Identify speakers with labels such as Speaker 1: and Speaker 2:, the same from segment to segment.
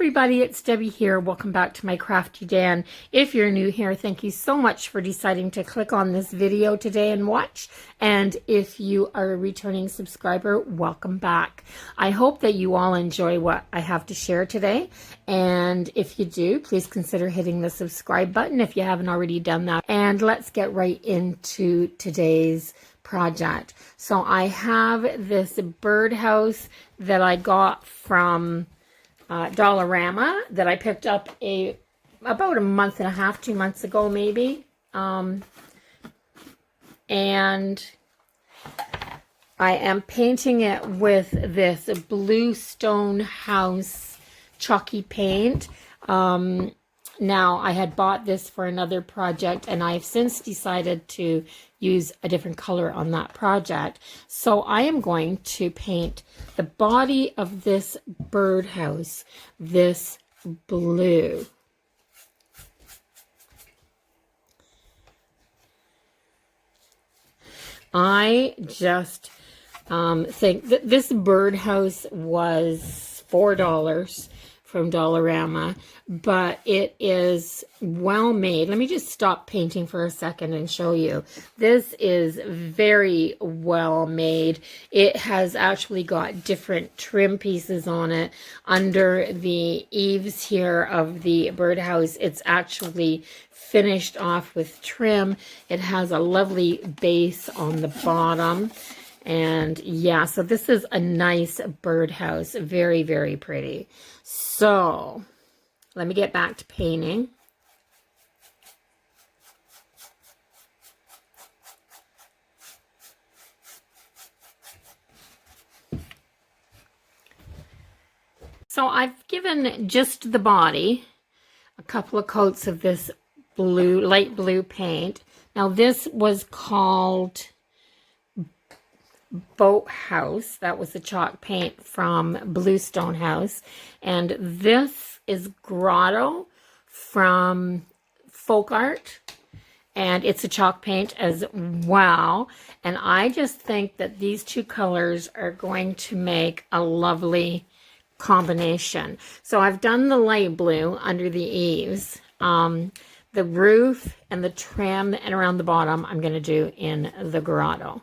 Speaker 1: everybody, it's Debbie here. Welcome back to my Crafty Dan. If you're new here, thank you so much for deciding to click on this video today and watch. And if you are a returning subscriber, welcome back. I hope that you all enjoy what I have to share today. And if you do, please consider hitting the subscribe button if you haven't already done that. And let's get right into today's project. So I have this birdhouse that I got from Dollarama that I picked up about a month and a half, 2 months ago maybe. And I am painting it with this Bluestone House chalky paint. Now, I had bought this for another project, and I've since decided to use a different color on that project. So I am going to paint the body of this birdhouse this blue. I just think that this birdhouse was $4 from Dollarama, but it is well made. Let me just stop painting for a second and show you. This is very well made. It has actually got different trim pieces on it. Under the eaves here of the birdhouse, it's actually finished off with trim. It has a lovely base on the bottom. And yeah, so this is a nice birdhouse. Very, very pretty. So let me get back to painting. So I've given just the body a couple of coats of this blue, light blue paint. Now this was called Boathouse. That was the chalk paint from Bluestone House. And this is Grotto from Folk Art. And it's a chalk paint as well. And I just think that these two colors are going to make a lovely combination. So I've done the light blue under the eaves. The roof and the trim and around the bottom I'm going to do in the Grotto.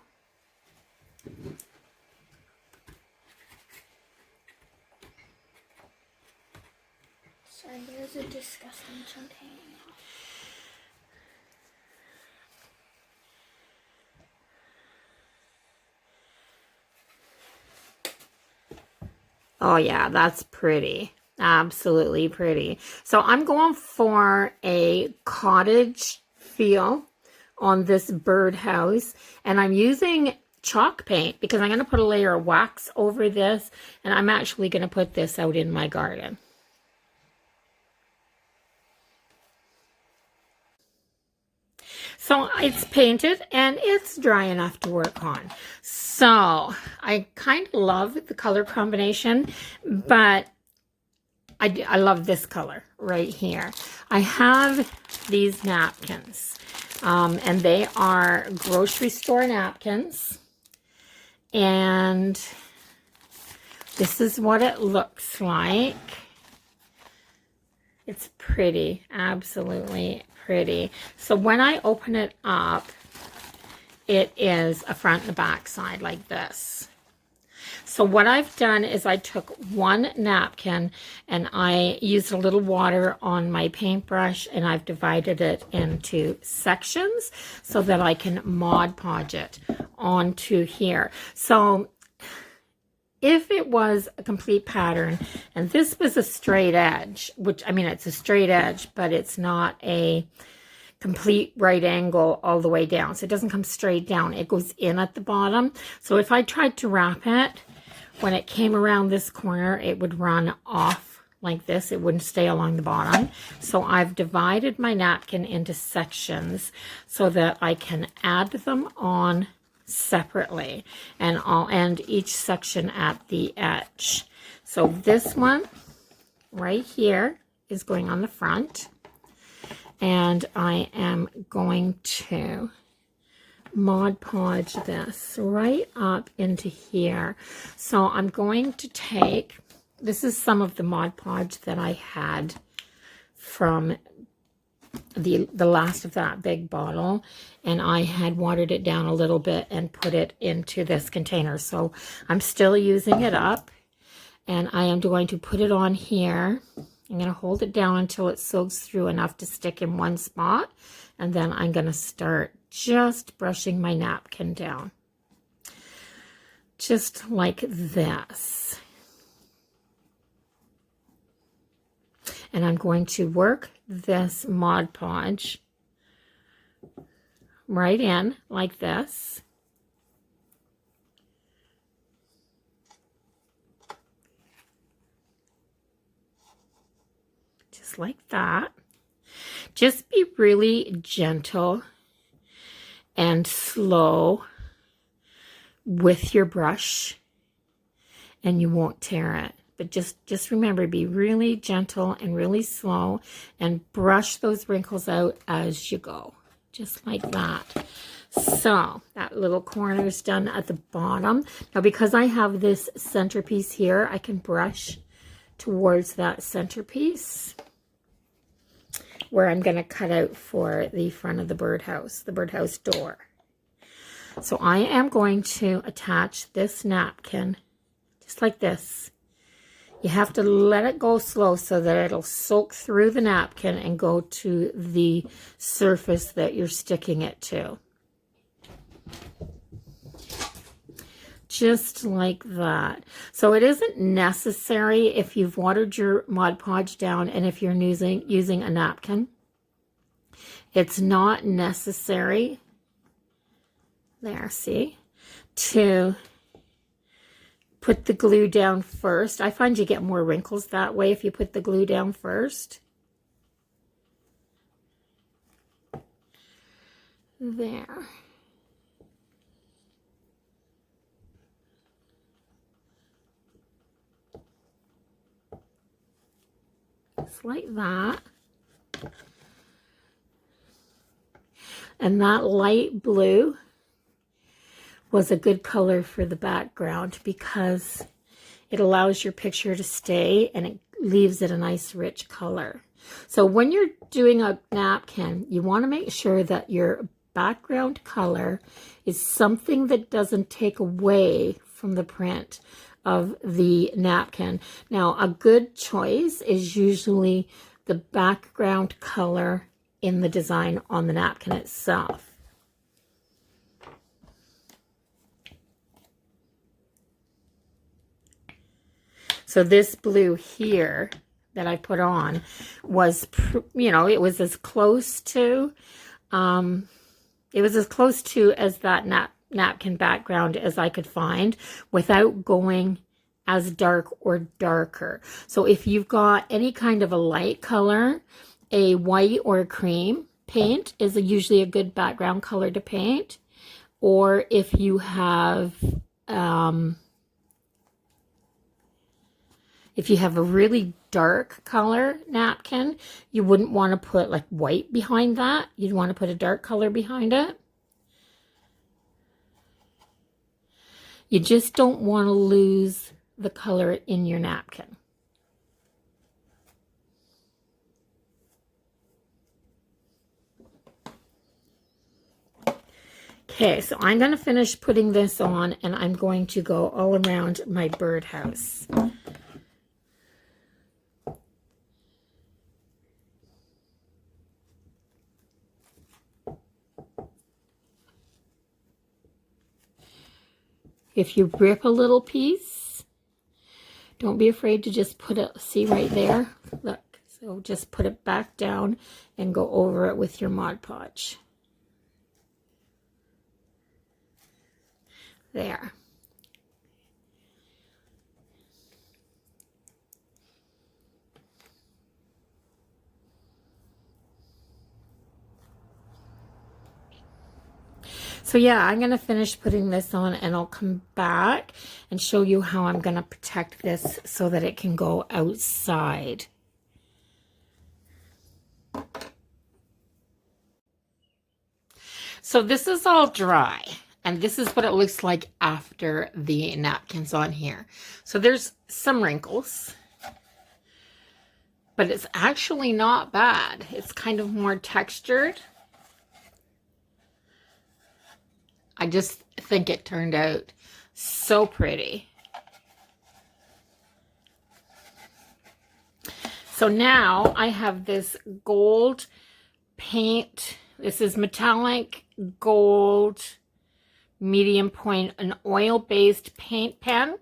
Speaker 2: Sorry, there's a disgusting chunk hanging off.
Speaker 1: Oh yeah, that's pretty. Absolutely pretty. So I'm going for a cottage feel on this birdhouse, and I'm using chalk paint because I'm going to put a layer of wax over this, and I'm actually going to put this out in my garden. So it's painted and it's dry enough to work on. So I kind of love the color combination, but I love this color right here. I have these napkins, and they are grocery store napkins. And this is what it looks like. It's pretty, absolutely pretty. So when I open it up, it is a front and a back side like this. So what I've done is I took one napkin and I used a little water on my paintbrush, and I've divided it into sections so that I can Mod Podge it onto here. So if it was a complete pattern and this was a straight edge, which, I mean, it's a straight edge, but it's not a complete right angle all the way down. So it doesn't come straight down. It goes in at the bottom. So if I tried to wrap it, when it came around this corner, it would run off like this. It wouldn't stay along the bottom. So I've divided my napkin into sections so that I can add them on separately, and I'll end each section at the edge. So this one right here is going on the front, and I am going to Mod Podge this right up into here. So I'm going to take this is some of the Mod Podge that I had from the last of that big bottle, and I had watered it down a little bit and put it into this container. So I'm still using it up, and I am going to put it on here. I'm going to hold it down until it soaks through enough to stick in one spot, and then I'm going to start just brushing my napkin down. Just like this. And I'm going to work this Mod Podge right in like this. Just like that. Just be really gentle and slow with your brush, and you won't tear it. But just remember, be really gentle and really slow, and brush those wrinkles out as you go, just like that. So that little corner is done at the bottom. Now, because I have this centerpiece here, I can brush towards that centerpiece where I'm going to cut out for the front of the birdhouse door. So I am going to attach this napkin just like this. You have to let it go slow so that it'll soak through the napkin and go to the surface that you're sticking it to. Just like that. So it isn't necessary if you've watered your Mod Podge down and if you're using a napkin. It's not necessary, there, see, to put the glue down first. I find you get more wrinkles that way if you put the glue down first. There. Just like that. And that light blue was a good color for the background because it allows your picture to stay and it leaves it a nice rich color. So when you're doing a napkin, you want to make sure that your background color is something that doesn't take away from the print of the napkin. Now, a good choice is usually the background color in the design on the napkin itself. So this blue here that I put on was, you know, it was as close to, as that napkin background as I could find without going as dark or darker. So if you've got any kind of a light color, a white or a cream paint is usually a good background color to paint. Or if you have, if you have a really dark color napkin, you wouldn't want to put like white behind that. You'd want to put a dark color behind it. You just don't want to lose the color in your napkin. Okay, so I'm going to finish putting this on, and I'm going to go all around my birdhouse. If you rip a little piece, don't be afraid to just put it, see right there? Look, so just put it back down and go over it with your Mod Podge. There. So yeah, I'm going to finish putting this on, and I'll come back and show you how I'm going to protect this so that it can go outside. So this is all dry, And this is what it looks like after the napkins on here. So there's some wrinkles, but it's actually not bad. It's kind of more textured. I just think it turned out so pretty. So now I have this gold paint. This is metallic gold medium point, an oil-based paint pen.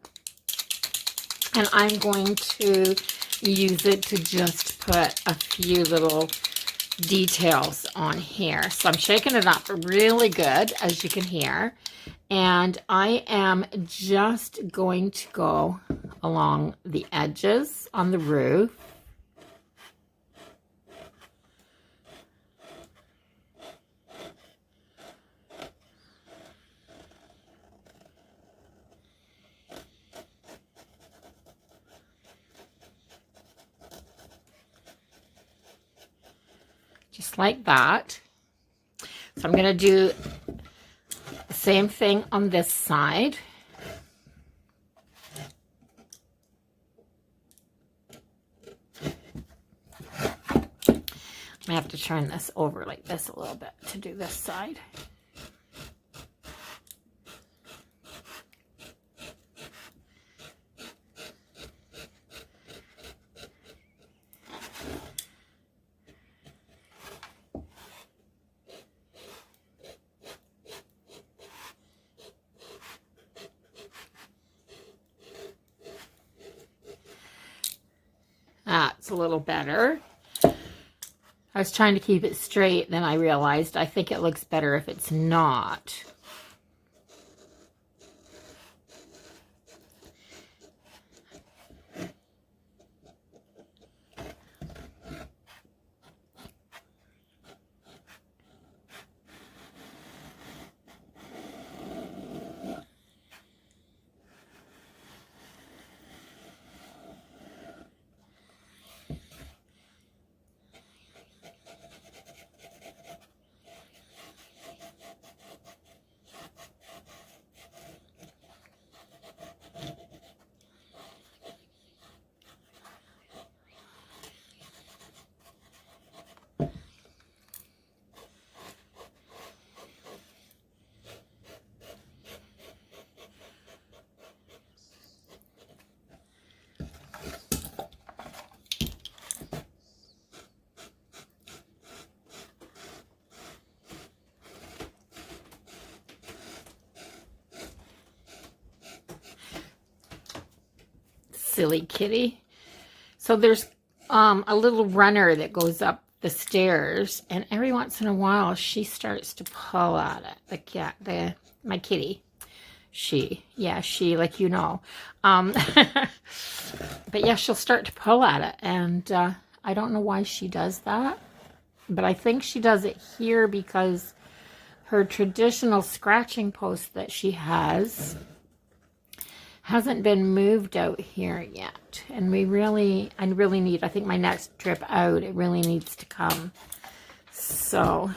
Speaker 1: And I'm going to use it to just put a few little details on here. So I'm shaking it up really good, as you can hear. And I am just going to go along the edges on the roof. Just like that. So I'm going to do the same thing on this side. I have to turn this over like this a little bit to do this side. That's a little better. I was trying to keep it straight, then I realized I think it looks better if it's not. Silly kitty. So there's a little runner that goes up the stairs, and every once in a while she starts to pull at it. The cat, my kitty. She, like you know. But yeah, she'll start to pull at it, and I don't know why she does that, but I think she does it here because her traditional scratching post that she hasn't been moved out here yet, and I really need, I think my next trip out, it really needs to come. So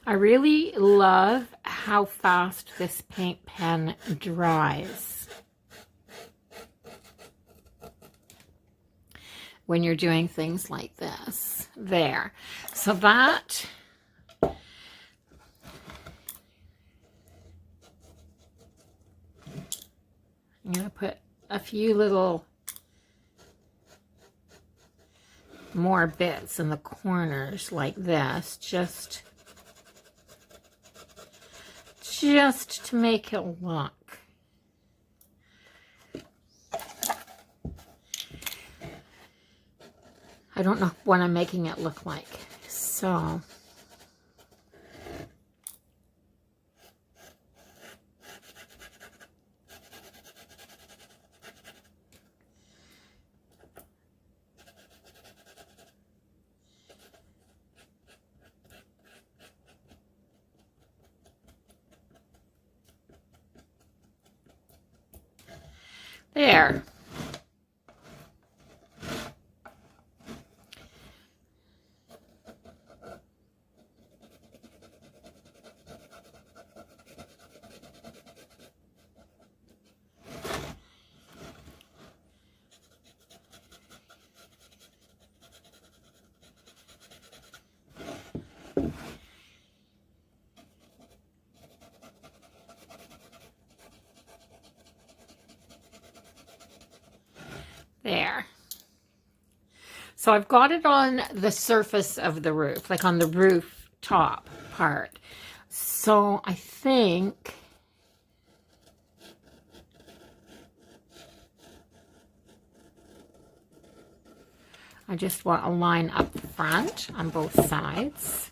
Speaker 1: I really love how fast this paint pen dries when you're doing things like this. There. So that, I'm going to put a few little more bits in the corners like this, just to make it look. I don't know what I'm making it look like. So there. There. So I've got it on the surface of the roof, like on the roof top part. So I think I just want a line up front on both sides.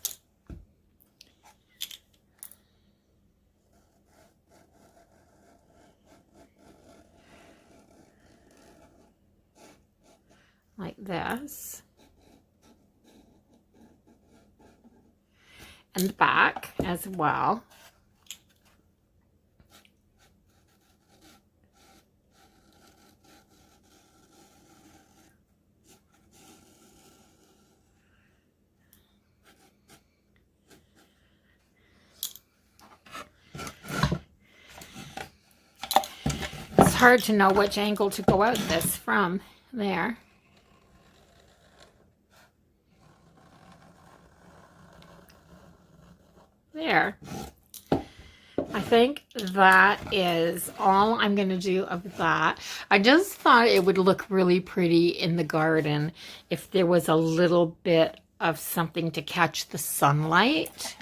Speaker 1: Like this. And the back as well. It's hard to know which angle to go out this from there. There. I think that is all I'm going to do of that. I just thought it would look really pretty in the garden if there was a little bit of something to catch the sunlight.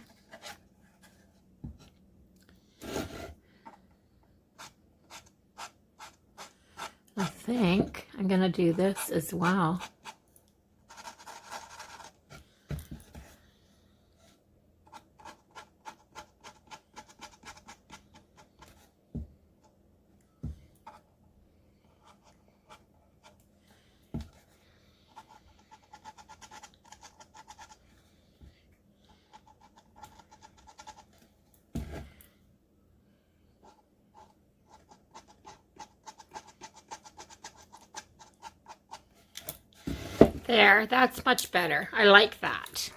Speaker 1: I think I'm going to do this as well. There, that's much better. I like that.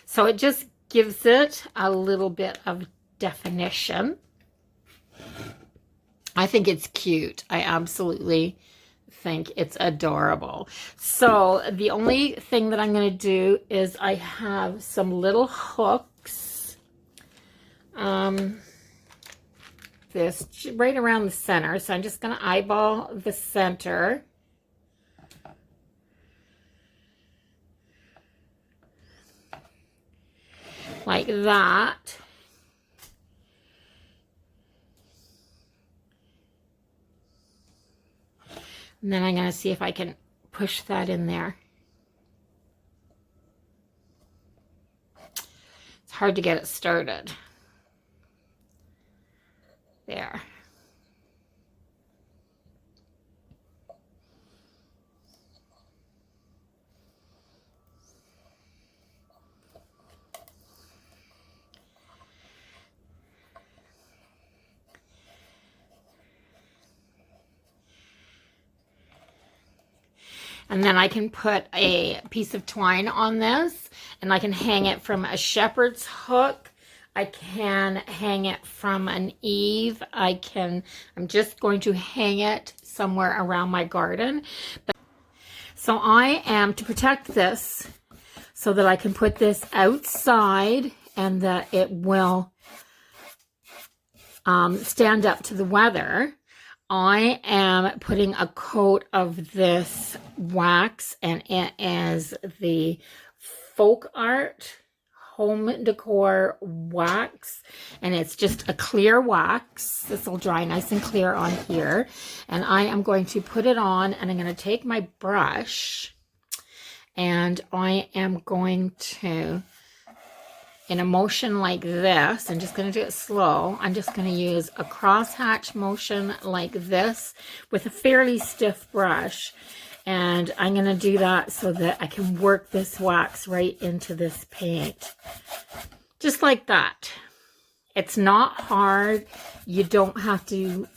Speaker 1: So it just gives it a little bit of definition. I think it's cute. I absolutely think it's adorable. So the only thing that I'm going to do is I have some little hooks. This right around the center. So I'm just going to eyeball the center. Like that. And then I'm going to see if I can push that in there. It's hard to get it started. There. And then I can put a piece of twine on this, and I can hang it from a shepherd's hook. I can hang it from an eave. I'm just going to hang it somewhere around my garden. So I am to protect this so that I can put this outside and that it will stand up to the weather. I am putting a coat of this wax, and it is the Folk Art Home Decor Wax, and it's just a clear wax. This will dry nice and clear on here, and I am going to put it on, and I'm going to take my brush, And I am going to, in a motion like this, I'm just going to do it slow. I'm just going to use a crosshatch motion like this with a fairly stiff brush. And I'm going to do that so that I can work this wax right into this paint. Just like that. It's not hard. You don't have to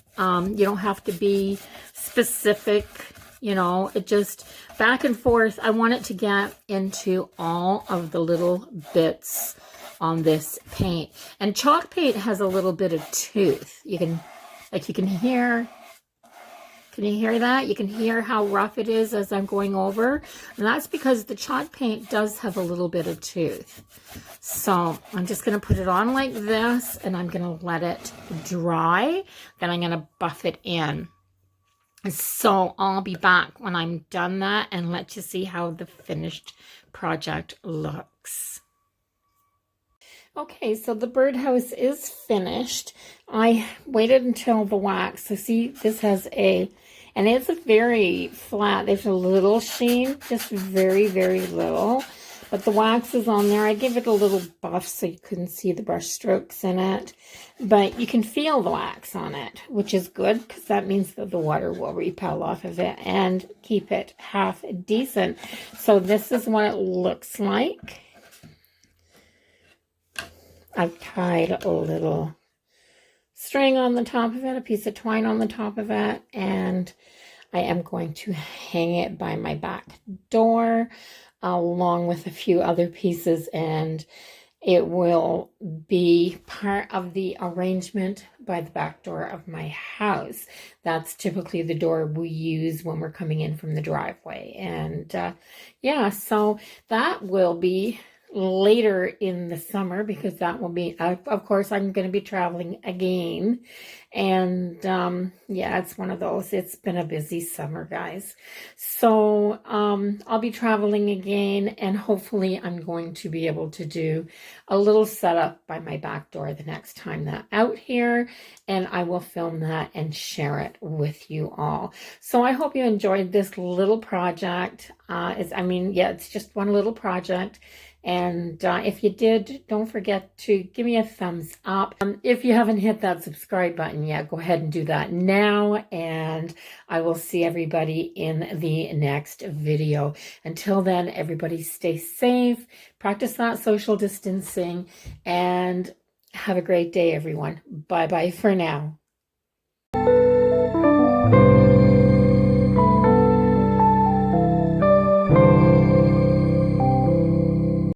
Speaker 1: be specific, you know, it just back and forth. I want it to get into all of the little bits on this paint. And chalk paint has a little bit of tooth. You can hear, can you hear that? You can hear how rough it is as I'm going over. And that's because the chalk paint does have a little bit of tooth. So I'm just going to put it on like this, and I'm going to let it dry. Then I'm going to buff it in. So I'll be back when I'm done that and let you see how the finished project looks. Okay, so the birdhouse is finished. I waited until the wax. So see, this has and it's a very flat, there's a little sheen, just very, very little. But the wax is on there. I gave it a little buff so you couldn't see the brush strokes in it. But you can feel the wax on it, which is good because that means that the water will repel off of it and keep it half decent. So this is what it looks like. I've tied a little string on the top of it, a piece of twine on the top of it, and I am going to hang it by my back door along with a few other pieces, and it will be part of the arrangement by the back door of my house. That's typically the door we use when we're coming in from the driveway. And yeah, so that will be later in the summer, because that will be, of course, I'm going to be traveling again. And yeah, it's one of those. It's been a busy summer, guys. So I'll be traveling again, and hopefully I'm going to be able to do a little setup by my back door the next time that I'm out here, and I will film that and share it with you all. So I hope you enjoyed this little project. It's just one little project. And if you did, don't forget to give me a thumbs up. If you haven't hit that subscribe button yet, go ahead and do that now. And I will see everybody in the next video. Until then, everybody stay safe, practice that social distancing, and have a great day, everyone. Bye-bye for now.